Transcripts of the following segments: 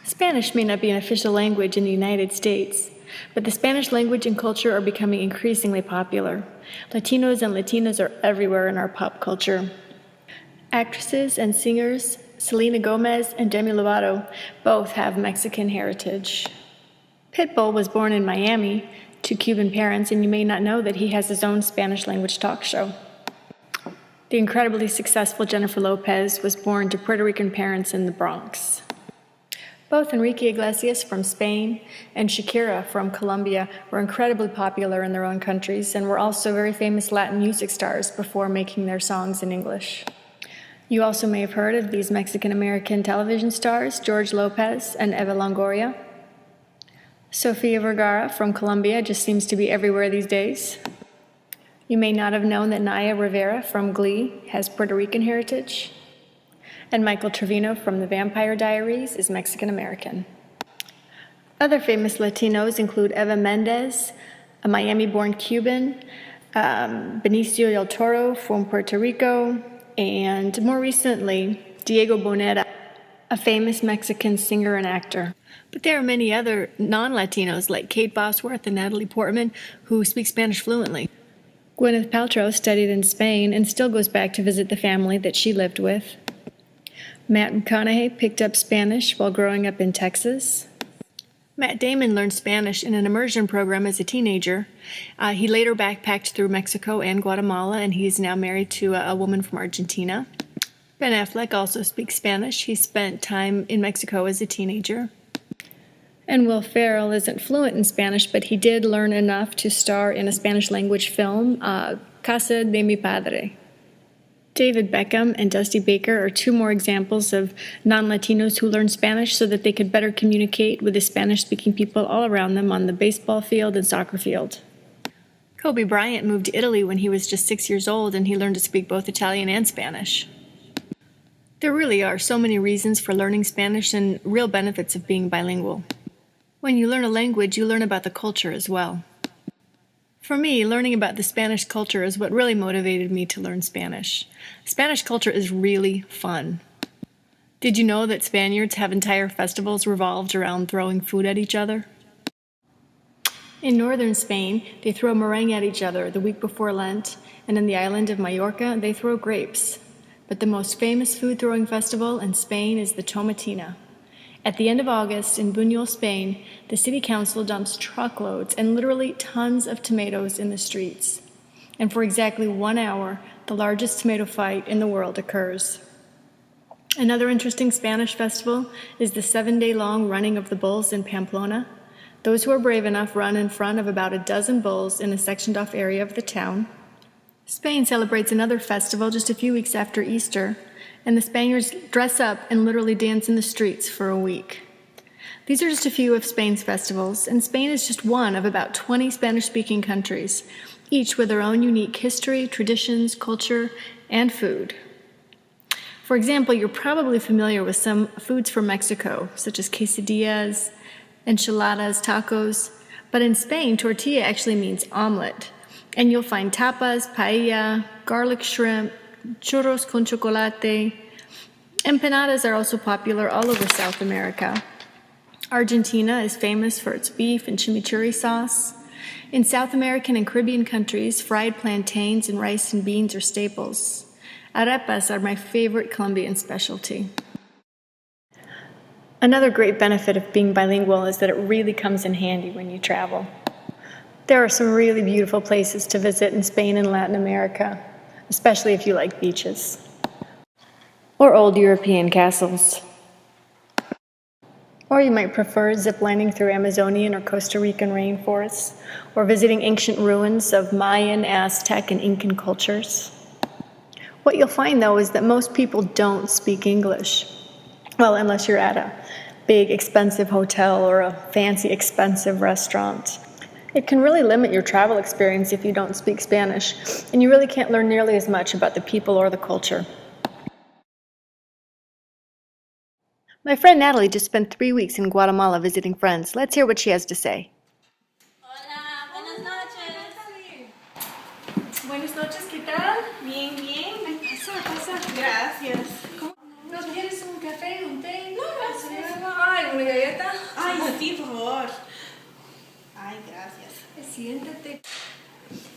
Spanish may not be an official language in the United States, but the Spanish language and culture are becoming increasingly popular. Latinos and Latinas are everywhere in our pop culture. Actresses and singers Selena Gomez and Demi Lovato both have Mexican heritage. Pitbull was born in Miami to Cuban parents, and you may not know that he has his own Spanish language talk show. The incredibly successful Jennifer Lopez was born to Puerto Rican parents in the Bronx. Both Enrique Iglesias from Spain and Shakira from Colombia were incredibly popular in their own countries and were also very famous Latin music stars before making their songs in English. You also may have heard of these Mexican-American television stars, George Lopez and Eva Longoria. Sofia Vergara from Colombia just seems to be everywhere these days. You may not have known that Naya Rivera from Glee has Puerto Rican heritage. And Michael Trevino from The Vampire Diaries is Mexican-American. Other famous Latinos include Eva Mendes, a Miami-born Cuban, Benicio del Toro from Puerto Rico, and more recently, Diego Boneta, a famous Mexican singer and actor. But there are many other non-Latinos like Kate Bosworth and Natalie Portman who speak Spanish fluently. Gwyneth Paltrow studied in Spain and still goes back to visit the family that she lived with. Matt McConaughey picked up Spanish while growing up in Texas. Matt Damon learned Spanish in an immersion program as a teenager. He later backpacked through Mexico and Guatemala, and he's now married to a woman from Argentina. Ben Affleck also speaks Spanish. He spent time in Mexico as a teenager. And Will Ferrell isn't fluent in Spanish, but he did learn enough to star in a Spanish-language film, Casa de mi Padre. David Beckham and Dusty Baker are two more examples of non-Latinos who learned Spanish so that they could better communicate with the Spanish-speaking people all around them on the baseball field and soccer field. Kobe Bryant moved to Italy when he was just 6 years old, and he learned to speak both Italian and Spanish. There really are so many reasons for learning Spanish and real benefits of being bilingual. When you learn a language, you learn about the culture as well. For me, learning about the Spanish culture is what really motivated me to learn Spanish. Spanish culture is really fun. Did you know that Spaniards have entire festivals revolved around throwing food at each other? In northern Spain, they throw meringue at each other the week before Lent, and in the island of Mallorca, they throw grapes. But the most famous food-throwing festival in Spain is the Tomatina. At the end of August, in Buñol, Spain, the city council dumps truckloads and literally tons of tomatoes in the streets. And for exactly 1 hour, the largest tomato fight in the world occurs. Another interesting Spanish festival is the 7-day-long running of the bulls in Pamplona. Those who are brave enough run in front of about a dozen bulls in a sectioned-off area of the town. Spain celebrates another festival just a few weeks after Easter, and the Spaniards dress up and literally dance in the streets for a week. These are just a few of Spain's festivals, and Spain is just one of about 20 Spanish-speaking countries, each with their own unique history, traditions, culture, and food. For example, you're probably familiar with some foods from Mexico, such as quesadillas, enchiladas, tacos, but in Spain, tortilla actually means omelet, and you'll find tapas, paella, garlic shrimp, churros con chocolate. Empanadas are also popular all over South America. Argentina is famous for its beef and chimichurri sauce. In South American and Caribbean countries, fried plantains and rice and beans are staples. Arepas are my favorite Colombian specialty. Another great benefit of being bilingual is that it really comes in handy when you travel. There are some really beautiful places to visit in Spain and Latin America, especially if you like beaches, or old European castles. Or you might prefer ziplining through Amazonian or Costa Rican rainforests, or visiting ancient ruins of Mayan, Aztec, and Incan cultures. What you'll find, though, is that most people don't speak English. Well, unless you're at a big, expensive hotel or a fancy, expensive restaurant. It can really limit your travel experience if you don't speak Spanish, and you really can't learn nearly as much about the people or the culture. My friend Natalie just spent 3 weeks in Guatemala visiting friends. Let's hear what she has to say. Hola, buenas noches. Buenas noches, ¿qué tal? Bien, bien. Pasa. Gracias. ¿No quieres un café, un té? No, gracias. Ay, una galleta? Ay, sí, por favor. Ay, gracias. Siéntate.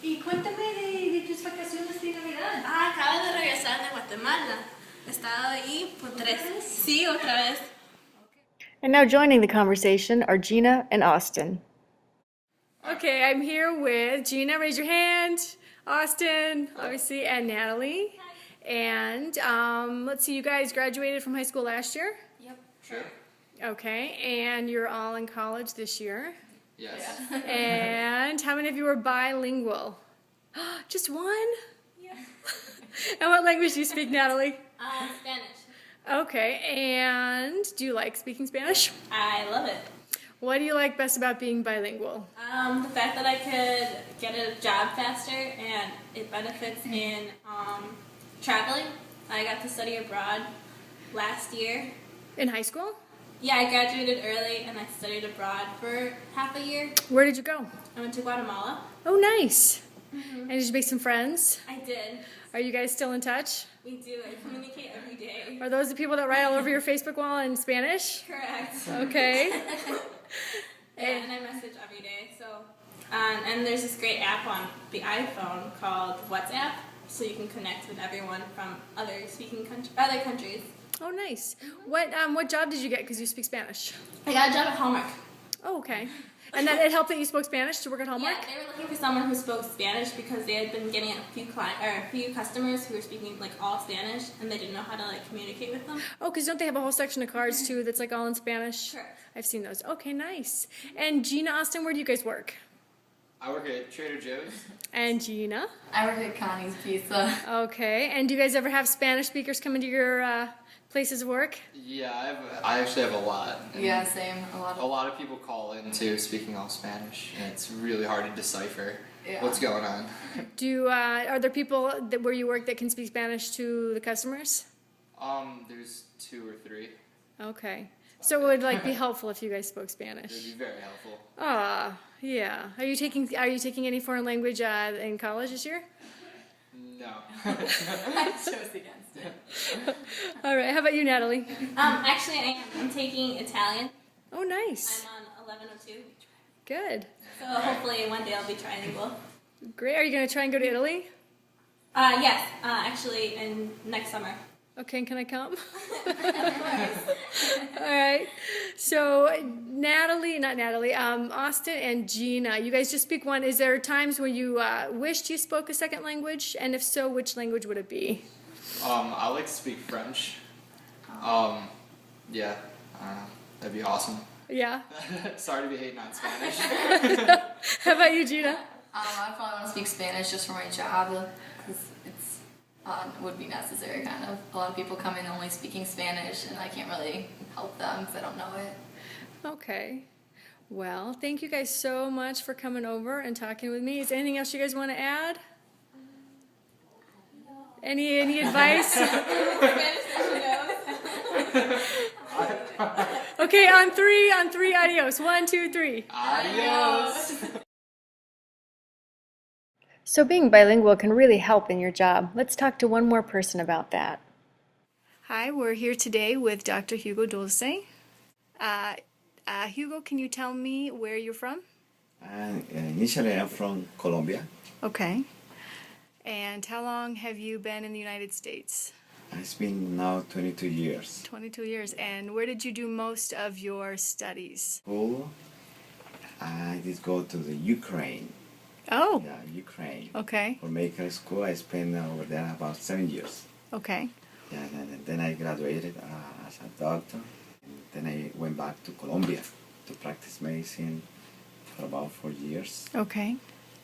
Y cuéntame de tus vacaciones de Navidad. Acabo de regresar de Guatemala. He estado ahí por 3. Sí, otra vez. And now joining the conversation are Gina and Austin. Okay, I'm here with Gina. Raise your hand. Austin, obviously, and Natalie. And let's see, you guys graduated from high school last year? Yep. Sure. Okay, and you're all in college this year. Yes. And how many of you are bilingual? Just one? Yeah. And what language do you speak, Natalie? Spanish. Okay, and do you like speaking Spanish? I love it. What do you like best about being bilingual? The fact that I could get a job faster and it benefits in traveling. I got to study abroad last year. In high school? Yeah, I graduated early and I studied abroad for half a year. Where did you go? I went to Guatemala. Oh, nice. And did you make some friends? I did. Are you guys still in touch? We do. I communicate every day. Are those the people that write all over your Facebook wall in Spanish? Correct. Okay. Yeah, and I message every day. So, and there's this great app on the iPhone called WhatsApp, so you can connect with everyone from other countries. Oh, nice. What job did you get because you speak Spanish? I got a job at Hallmark. Oh, okay. And then it helped that you spoke Spanish to work at Hallmark? Yeah, they were looking for someone who spoke Spanish because they had been getting a few customers who were speaking like all Spanish, and they didn't know how to like communicate with them. Oh, because don't they have a whole section of cards too that's like all in Spanish? Sure. I've seen those. Okay, nice. And Gina, Austin, where do you guys work? I work at Trader Joe's. And Gina? I work at Connie's Pizza. Okay. And do you guys ever have Spanish speakers come into your places of work? Yeah, I actually have a lot. And Yeah, same. a lot of people call in too, speaking all Spanish, and it's really hard to decipher Yeah. what's going on. Are there people where you work that can speak Spanish to the customers? There's 2 or 3. Okay. So it would like be helpful if you guys spoke It'd Spanish. be very helpful. Yeah. Are you taking any foreign language in college this year? No. I chose against it. All right. How about you, Natalie? Actually, I'm taking Italian. Oh, nice. I'm on 1102. Good. So hopefully one day I'll be trilingual. Great. Are you going to try and go to Italy? Yes, actually, in next summer. Okay, can I come? All right. So Austin and Gina, you guys just speak one. Is there times when you wished you spoke a second language? And if so, which language would it be? I like to speak French. Yeah, that'd be awesome. Yeah. Sorry to be hating on Spanish. How about you, Gina? I probably want to speak Spanish just for my job because it's would be necessary, kind of. A lot of people come in only speaking Spanish, and I can't really help them because I don't know it. Okay. Well, thank you guys so much for coming over and talking with me. Is there anything else you guys want to add? Any advice? Okay, on three, adios. 1, 2, 3. Adios. So being bilingual can really help in your job. Let's talk to one more person about that. Hi, we're here today with Dr. Hugo Dulce. Hugo, can you tell me where you're from? Initially, I'm from Colombia. Okay. And how long have you been in the United States? It's been now 22 years. 22 years. And where did you do most of your studies? School, I did go to the Ukraine. Oh, Yeah, Ukraine. okay. For medical school, I spent over there about 7 years. Okay. Yeah, and then I graduated as a doctor. And then I went back to Colombia to practice medicine for about 4 years. Okay.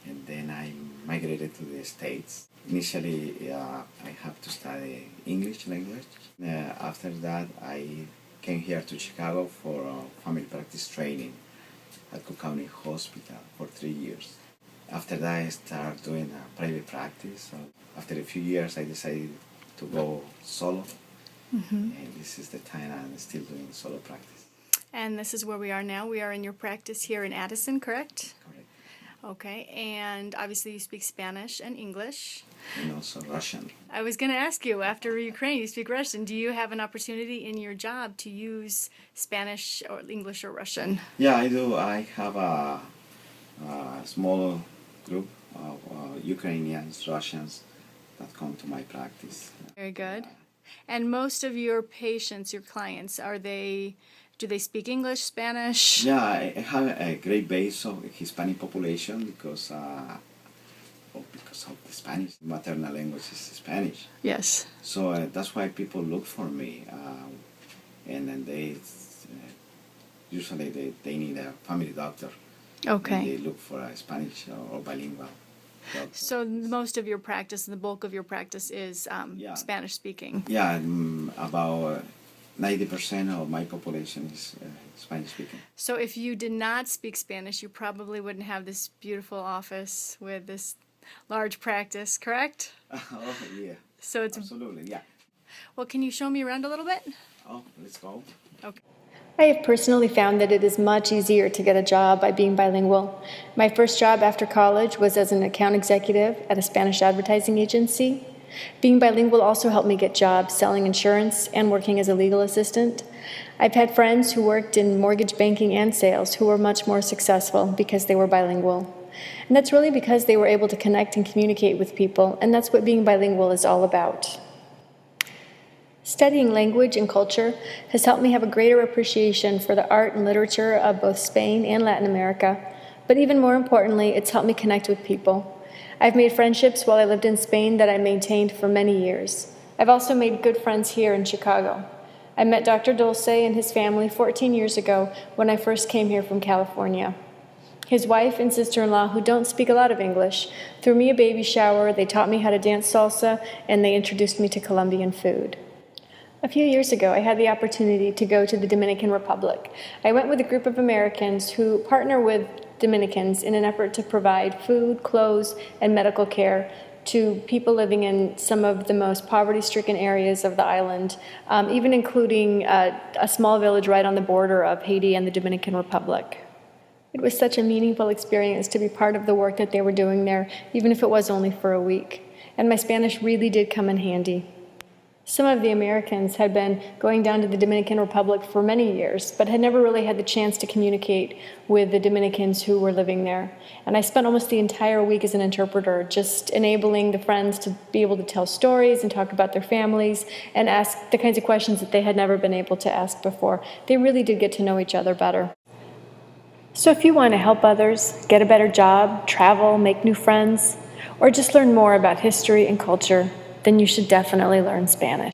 And then I migrated to the States. Initially, I have to study English language. After that, I came here to Chicago for family practice training at Cook County Hospital for 3 years. After that, I started doing private practice. So after a few years, I decided to go solo. And this is the time I'm still doing solo practice. And this is where we are now. We are in your practice here in Addison, correct? Correct. Okay, and obviously you speak Spanish and English. and also Russian. I was going to ask you, after Ukraine, you speak Russian. Do you have an opportunity in your job to use Spanish or English or Russian? Yeah, I do. I have a small group of Ukrainians, Russians that come to my practice. Very good. And most of your patients, your clients, do they speak English, Spanish? Yeah, I have a great base of Hispanic population because of the Spanish. Maternal language is Spanish. Yes. So that's why people look for me. And then usually they need a family doctor. Okay. And they look for a Spanish or bilingual doctor. So most of your practice, the bulk of your practice is Yeah. Spanish speaking. Yeah, about 90% of my population is Spanish speaking. So if you did not speak Spanish, you probably wouldn't have this beautiful office with this large practice, correct? Oh, yeah. So it's, Absolutely, yeah. well, can you show me around a little bit? Oh, let's go. Okay. I have personally found that it is much easier to get a job by being bilingual. My first job after college was as an account executive at a Spanish advertising agency. Being bilingual also helped me get jobs selling insurance and working as a legal assistant. I've had friends who worked in mortgage banking and sales who were much more successful because they were bilingual. And that's really because they were able to connect and communicate with people, and that's what being bilingual is all about. Studying language and culture has helped me have a greater appreciation for the art and literature of both Spain and Latin America, but even more importantly, it's helped me connect with people. I've made friendships while I lived in Spain that I maintained for many years. I've also made good friends here in Chicago. I met Dr. Dulce and his family 14 years ago when I first came here from California. His wife and sister-in-law, who don't speak a lot of English, threw me a baby shower, they taught me how to dance salsa, and they introduced me to Colombian food. A few years ago, I had the opportunity to go to the Dominican Republic. I went with a group of Americans who partner with Dominicans in an effort to provide food, clothes, and medical care to people living in some of the most poverty-stricken areas of the island, even including a small village right on the border of Haiti and the Dominican Republic. It was such a meaningful experience to be part of the work that they were doing there, even if it was only for a week. And my Spanish really did come in handy. Some of the Americans had been going down to the Dominican Republic for many years, but had never really had the chance to communicate with the Dominicans who were living there. And I spent almost the entire week as an interpreter, just enabling the friends to be able to tell stories and talk about their families and ask the kinds of questions that they had never been able to ask before. They really did get to know each other better. So if you want to help others, get a better job, travel, make new friends, or just learn more about history and culture, then you should definitely learn Spanish.